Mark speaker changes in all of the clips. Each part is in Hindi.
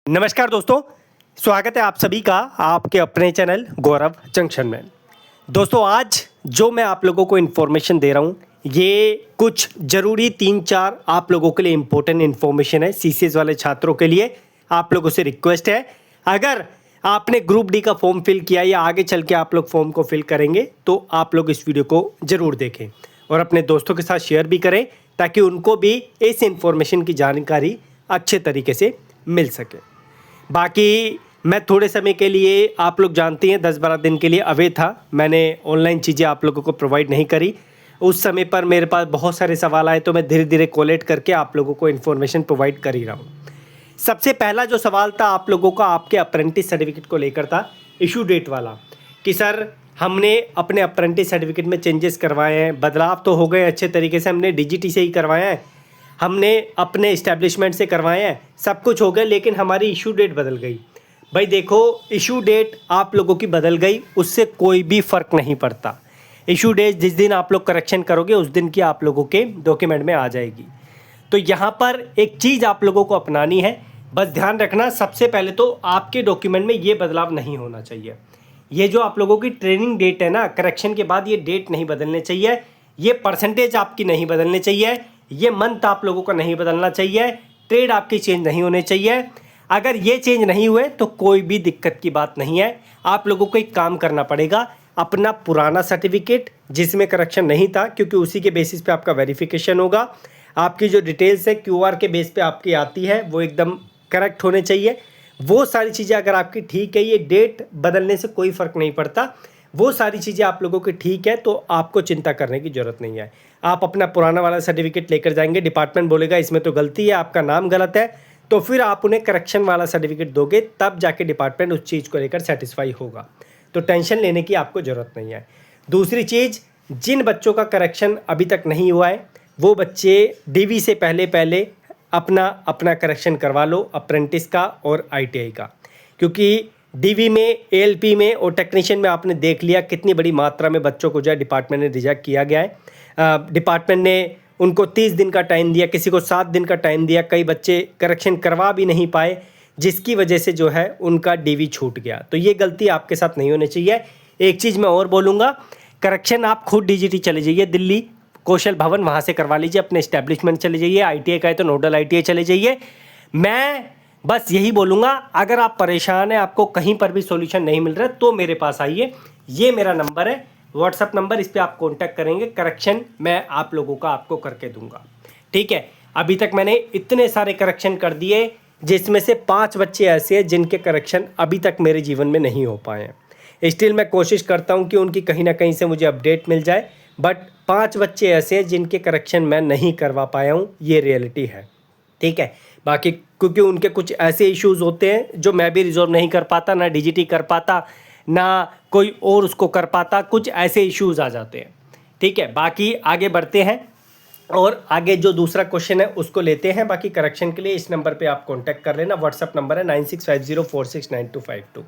Speaker 1: नमस्कार दोस्तों, स्वागत है आप सभी का आपके अपने चैनल गौरव जंक्शन में। दोस्तों आज जो मैं आप लोगों को इन्फॉर्मेशन दे रहा हूँ ये कुछ ज़रूरी 3-4 आप लोगों के लिए इम्पोर्टेंट इन्फॉर्मेशन है। सीसीएस वाले छात्रों के लिए आप लोगों से रिक्वेस्ट है, अगर आपने ग्रुप डी का फॉर्म फिल किया या आगे चल के आप लोग फॉर्म को फिल करेंगे तो आप लोग इस वीडियो को ज़रूर देखें और अपने दोस्तों के साथ शेयर भी करें ताकि उनको भी इस इन्फॉर्मेशन की जानकारी अच्छे तरीके से मिल सके। बाकी मैं थोड़े समय के लिए, आप लोग जानते हैं 10-12 दिन के लिए अवे था, मैंने ऑनलाइन चीज़ें आप लोगों को प्रोवाइड नहीं करी। उस समय पर मेरे पास बहुत सारे सवाल आए तो मैं धीरे धीरे कोलेट करके आप लोगों को इन्फॉर्मेशन प्रोवाइड कर ही रहा हूँ। सबसे पहला जो सवाल था आप लोगों का आपके अप्रेंटिस सर्टिफिकेट को लेकर था, इशू डेट वाला, कि सर हमने अपने अप्रेंटिस सर्टिफिकेट में चेंजेस करवाए हैं, बदलाव तो हो गए अच्छे तरीके से, हमने डीजीटी से ही करवाए हैं, हमने अपने इस्टेब्लिशमेंट से करवाए हैं, सब कुछ हो गया, लेकिन हमारी इशू डेट बदल गई। भाई देखो, इशू डेट आप लोगों की बदल गई उससे कोई भी फ़र्क नहीं पड़ता। इशू डेट जिस दिन आप लोग करेक्शन करोगे उस दिन की आप लोगों के डॉक्यूमेंट में आ जाएगी। तो यहाँ पर एक चीज़ आप लोगों को अपनानी है, बस ध्यान रखना, सबसे पहले तो आपके डॉक्यूमेंट में ये बदलाव नहीं होना चाहिए। ये जो आप लोगों की ट्रेनिंग डेट है ना, करेक्शन के बाद ये डेट नहीं बदलने चाहिए, ये परसेंटेज आपकी नहीं बदलने चाहिए, ये मंथ आप लोगों का नहीं बदलना चाहिए, ट्रेड आपकी चेंज नहीं होने चाहिए। अगर ये चेंज नहीं हुए तो कोई भी दिक्कत की बात नहीं है। आप लोगों को एक काम करना पड़ेगा, अपना पुराना सर्टिफिकेट जिसमें करेक्शन नहीं था, क्योंकि उसी के बेसिस पे आपका वेरिफिकेशन होगा, आपकी जो डिटेल्स है क्यूआर के बेस पे आपकी आती है वो एकदम करेक्ट होने चाहिए। वो सारी चीज़ें अगर आपकी ठीक है, ये डेट बदलने से कोई फ़र्क नहीं पड़ता, वो सारी चीज़ें आप लोगों की ठीक है तो आपको चिंता करने की ज़रूरत नहीं है। आप अपना पुराना वाला सर्टिफिकेट लेकर जाएंगे, डिपार्टमेंट बोलेगा इसमें तो गलती है, आपका नाम गलत है, तो फिर आप उन्हें करेक्शन वाला सर्टिफिकेट दोगे, तब जाके डिपार्टमेंट उस चीज़ को लेकर सेटिस्फाई होगा। तो टेंशन लेने की आपको ज़रूरत नहीं है। दूसरी चीज़, जिन बच्चों का करेक्शन अभी तक नहीं हुआ है वो बच्चे डीवी से पहले पहले अपना करेक्शन करवा लो, अप्रेंटिस का और आईटीआई का, क्योंकि डीवी में, एएलपी में और टेक्नीशियन में आपने देख लिया कितनी बड़ी मात्रा में बच्चों को जो है डिपार्टमेंट ने रिजेक्ट किया गया है। डिपार्टमेंट ने उनको 30 दिन का टाइम दिया, किसी को 7 दिन का टाइम दिया, कई बच्चे करेक्शन करवा भी नहीं पाए, जिसकी वजह से जो है उनका डीवी छूट गया। तो ये गलती आपके साथ नहीं होनी चाहिए। एक चीज़ मैं और बोलूँगा, करेक्शन आप खुद डीजीटी चले जाइए, दिल्ली कौशल भवन, वहाँ से करवा लीजिए, अपने इस्टेब्लिशमेंट चले जाइए, आईटीआई का है तो नोडल आईटीआई चले जाइए। मैं बस यही बोलूँगा, अगर आप परेशान हैं, आपको कहीं पर भी सॉल्यूशन नहीं मिल रहा तो मेरे पास आइए, ये मेरा नंबर है, व्हाट्सअप नंबर, इस पर आप कांटेक्ट करेंगे, करेक्शन मैं आप लोगों का आपको करके दूंगा। ठीक है, अभी तक मैंने इतने सारे करेक्शन कर दिए जिसमें से 5 बच्चे ऐसे हैं जिनके करेक्शन अभी तक मेरे जीवन में नहीं हो पाए हैं। स्टिल मैं कोशिश करता हूँ कि उनकी कहीं ना कहीं से मुझे अपडेट मिल जाए, बट 5 बच्चे ऐसे हैं जिनके करेक्शन मैं नहीं करवा पाया हूँ, ये रियलिटी है। ठीक है, बाकी क्योंकि उनके कुछ ऐसे इश्यूज़ होते हैं जो मैं भी रिजॉल्व नहीं कर पाता, ना डीजीटी कर पाता, ना कोई और उसको कर पाता, कुछ ऐसे इश्यूज़ आ जाते हैं। ठीक है, बाकी आगे बढ़ते हैं और आगे जो दूसरा क्वेश्चन है उसको लेते हैं। बाकी करेक्शन के लिए इस नंबर पे आप कांटेक्ट कर लेना, व्हाट्सअप नंबर है 9650469252।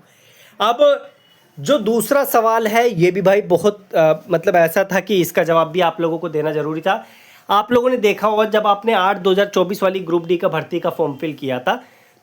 Speaker 1: अब जो दूसरा सवाल है ये भी भाई बहुत मतलब ऐसा था कि इसका जवाब भी आप लोगों को देना ज़रूरी था। आप लोगों ने देखा होगा जब आपने 8/2024 वाली ग्रुप डी का भर्ती का फॉर्म फिल किया था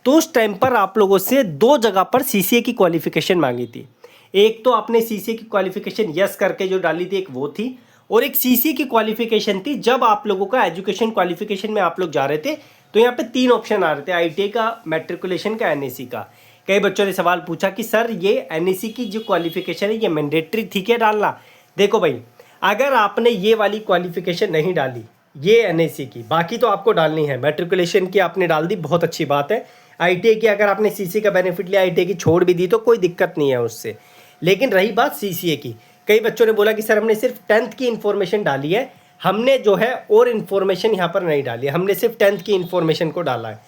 Speaker 1: तो उस टाइम पर आप लोगों से 2 जगह पर सीसीए की क्वालिफिकेशन मांगी थी। एक तो आपने सीसीए की क्वालिफिकेशन यस करके जो डाली थी, एक वो थी, और एक सीसीए की क्वालिफिकेशन थी जब आप लोगों का एजुकेशन क्वालिफिकेशन में आप लोग जा रहे थे तो यहाँ पे 3 ऑप्शन आ रहे थे, आईटीआई का, मैट्रिकुलेशन का, एनएसी का। कई बच्चों ने सवाल पूछा कि सर ये एनएसी की जो क्वालिफिकेशन है ये मैंडेटरी थी क्या डालना? देखो भाई, अगर आपने ये वाली क्वालिफिकेशन नहीं डाली, ये एनएसी की, बाकी तो आपको डालनी है। मैट्रिकुलेशन की आपने डाल दी, बहुत अच्छी बात है। आईटीआई की अगर आपने सीसीए का बेनिफिट लिया, आईटीआई की छोड़ भी दी तो कोई दिक्कत नहीं है उससे। लेकिन रही बात सीसीए की, कई बच्चों ने बोला कि सर हमने सिर्फ 10th की इन्फॉर्मेशन डाली है, हमने जो है और इन्फॉर्मेशन यहाँ पर नहीं डाली है, हमने सिर्फ 10th की इन्फॉर्मेशन को डाला है।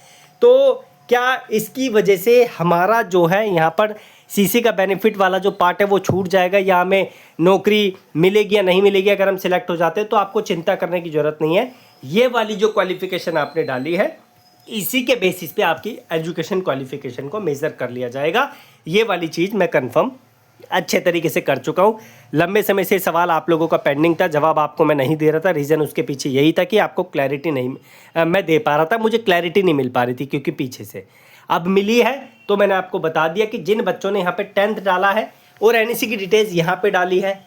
Speaker 1: तो क्या इसकी वजह से हमारा जो है यहाँ पर सीसी का बेनिफिट वाला जो पार्ट है वो छूट जाएगा या हमें नौकरी मिलेगी या नहीं मिलेगी अगर हम सिलेक्ट हो जाते हैं? तो आपको चिंता करने की ज़रूरत नहीं है। ये वाली जो क्वालिफिकेशन आपने डाली है इसी के बेसिस पे आपकी एजुकेशन क्वालिफिकेशन को मेज़र कर लिया जाएगा। ये वाली चीज़ मैं कंफर्म अच्छे तरीके से कर चुका हूँ। लंबे समय से सवाल आप लोगों का पेंडिंग था, जवाब आपको मैं नहीं दे रहा था। रीज़न उसके पीछे यही था कि आपको क्लैरिटी नहीं मैं दे पा रहा था, मुझे क्लैरिटी नहीं मिल पा रही थी क्योंकि पीछे से अब मिली है तो मैंने आपको बता दिया कि जिन बच्चों ने यहाँ पे 10th डाला है और एनईसी की डिटेल्स यहाँ पे डाली है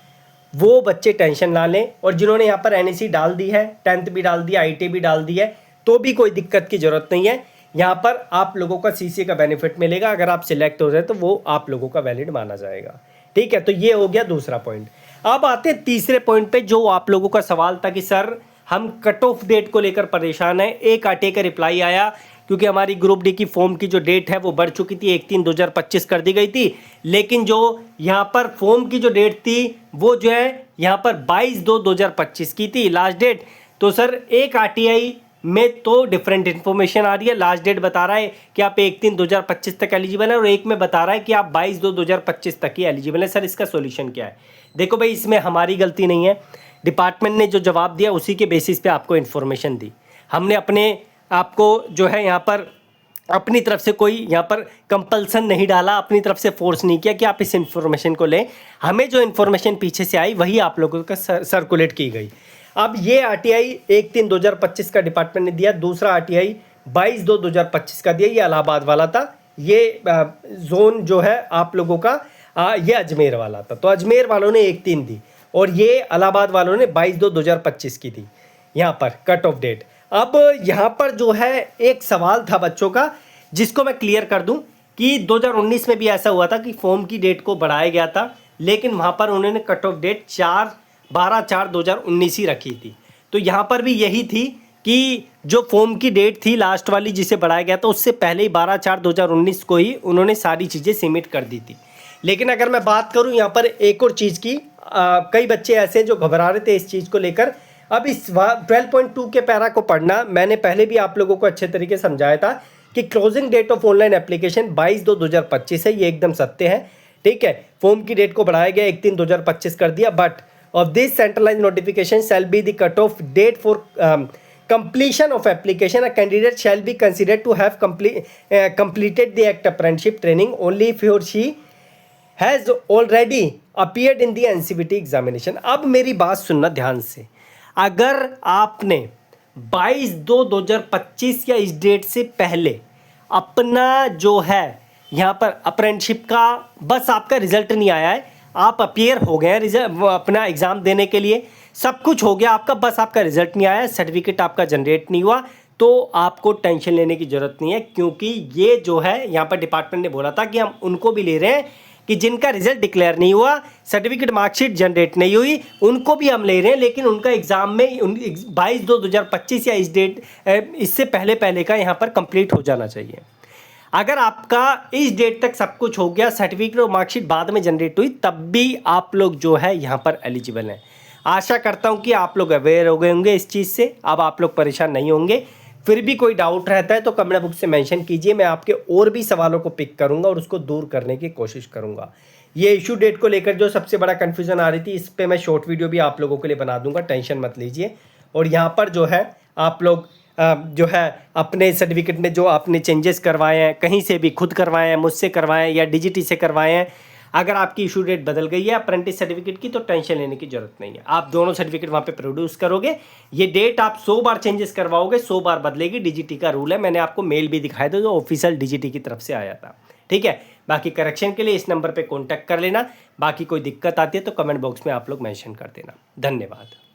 Speaker 1: वो बच्चे टेंशन ना लें, और जिन्होंने यहाँ पर एनईसी डाल दी है, 10th भी डाल दिया, आईटी भी डाल दी है, तो भी कोई दिक्कत की ज़रूरत नहीं है। यहाँ पर आप लोगों का सीसीए का बेनिफिट मिलेगा। अगर आप सिलेक्ट हो जाए तो वो आप लोगों का वैलिड माना जाएगा। ठीक है, तो ये हो गया दूसरा पॉइंट। अब आते हैं तीसरे पॉइंट पे, जो आप लोगों का सवाल था कि सर हम कट ऑफ डेट को लेकर परेशान हैं। एक आरटीआई का रिप्लाई आया क्योंकि हमारी ग्रुप डी की फॉर्म की जो डेट है वो बढ़ चुकी थी, 1/3/2025 कर दी गई थी, लेकिन जो यहाँ पर फॉर्म की जो डेट थी वो जो है यहाँ पर 22/2/2025 की थी लास्ट डेट। तो सर एक आरटीआई में तो डिफरेंट इन्फॉर्मेशन आ रही है। लास्ट डेट बता रहा है कि आप 1/3/2025 तक एलिजिबल है और एक में बता रहा है कि आप 22/2/2025 तक ही एलिजिबल है। सर इसका सॉल्यूशन क्या है? देखो भाई, इसमें हमारी गलती नहीं है, डिपार्टमेंट ने जो जवाब दिया उसी के बेसिस पे आपको इन्फॉर्मेशन दी। हमने अपने आपको जो है यहाँ पर अपनी तरफ से कोई यहाँ पर कंपल्सन नहीं डाला, अपनी तरफ से फोर्स नहीं किया कि आप इस इन्फॉर्मेशन को लें। हमें जो इन्फॉर्मेशन पीछे से आई वही आप लोगों का सर्कुलेट की गई। अब ये आरटीआई 1/3/2025 का डिपार्टमेंट ने दिया, दूसरा आरटीआई 22/2/2025 का दिया। ये इलाहाबाद वाला था, ये जोन जो है आप लोगों का ये अजमेर वाला था। तो अजमेर वालों ने 1/3 दी और ये इलाहाबाद वालों ने 22/2/2025 की दी यहाँ पर कट ऑफ डेट। अब यहाँ पर जो है एक सवाल था बच्चों का, जिसको मैं क्लियर कर दूं कि 2019 में भी ऐसा हुआ था कि फॉर्म की डेट को बढ़ाया गया था, लेकिन वहाँ पर उन्होंने कट ऑफ डेट 12/4/2019 ही रखी थी। तो यहाँ पर भी यही थी कि जो फॉर्म की डेट थी लास्ट वाली जिसे बढ़ाया गया था, उससे पहले ही 12/4/2019 को ही उन्होंने सारी चीज़ें सबमिट कर दी थी। लेकिन अगर मैं बात करूँ यहाँ पर एक और चीज़ की, कई बच्चे ऐसे जो घबरा रहे थे इस चीज़ को लेकर। अब इस 12.2 के पैरा को पढ़ना, मैंने पहले भी आप लोगों को अच्छे तरीके से समझाया था कि closing date of online application 22/2/2025 है, ये एकदम सत्य है। ठीक है, फॉर्म की डेट को बढ़ाया गया 1/3/2025 कर दिया, but of this centralise notification shall be the cut off date for completion of application. A candidate shall be considered to have completed the act apprenticeship training only if he or she has already appeared in the NCVT examination. अब मेरी बात सुनना ध्यान से, अगर आपने 22/2/2025 या इस डेट से पहले अपना जो है यहाँ पर अप्रेंटिसशिप का बस आपका रिजल्ट नहीं आया है, आप अपियर हो गए हैं रिजल्ट अपना एग्ज़ाम देने के लिए, सब कुछ हो गया आपका, बस आपका रिजल्ट नहीं आया, सर्टिफिकेट आपका जनरेट नहीं हुआ, तो आपको टेंशन लेने की ज़रूरत नहीं है। क्योंकि ये जो है यहाँ पर डिपार्टमेंट ने बोला था कि हम उनको भी ले रहे हैं कि जिनका रिजल्ट डिक्लेयर नहीं हुआ, सर्टिफिकेट मार्कशीट जनरेट नहीं हुई, उनको भी हम ले रहे हैं, लेकिन उनका एग्ज़ाम में 22/2/2025 या इस डेट इससे पहले का यहाँ पर कंप्लीट हो जाना चाहिए। अगर आपका इस डेट तक सब कुछ हो गया, सर्टिफिकेट और मार्कशीट बाद में जनरेट हुई, तब भी आप लोग जो है यहाँ पर एलिजिबल हैं। आशा करता हूँ कि आप लोग अवेयर हो गए होंगे इस चीज़ से, अब आप लोग परेशान नहीं होंगे। फिर भी कोई डाउट रहता है तो कमेंट बॉक्स से मेंशन कीजिए, मैं आपके और भी सवालों को पिक करूंगा और उसको दूर करने की कोशिश करूंगा। ये इशू डेट को लेकर जो सबसे बड़ा कन्फ्यूज़न आ रही थी, इस पर मैं शॉर्ट वीडियो भी आप लोगों के लिए बना दूंगा, टेंशन मत लीजिए। और यहाँ पर जो है आप लोग जो है अपने सर्टिफिकेट में जो आपने चेंजेस करवाए हैं, कहीं से भी खुद करवाए हैं, मुझसे करवाए हैं या डीजीटी से करवाए हैं, अगर आपकी इशू डेट बदल गई है अप्रेंटिस सर्टिफिकेट की, तो टेंशन लेने की जरूरत नहीं है। आप दोनों सर्टिफिकेट वहाँ पे प्रोड्यूस करोगे, ये डेट आप 100 बार चेंजेस करवाओगे, 100 बार बदलेगी। डीजीटी का रूल है, मैंने आपको मेल भी दिखाया था जो ऑफिशियल डीजीटी की तरफ से आया था। ठीक है, बाकी करेक्शन के लिए इस नंबर पर कॉन्टैक्ट कर लेना। बाकी कोई दिक्कत आती है तो कमेंट बॉक्स में आप लोग मैंशन कर देना। धन्यवाद।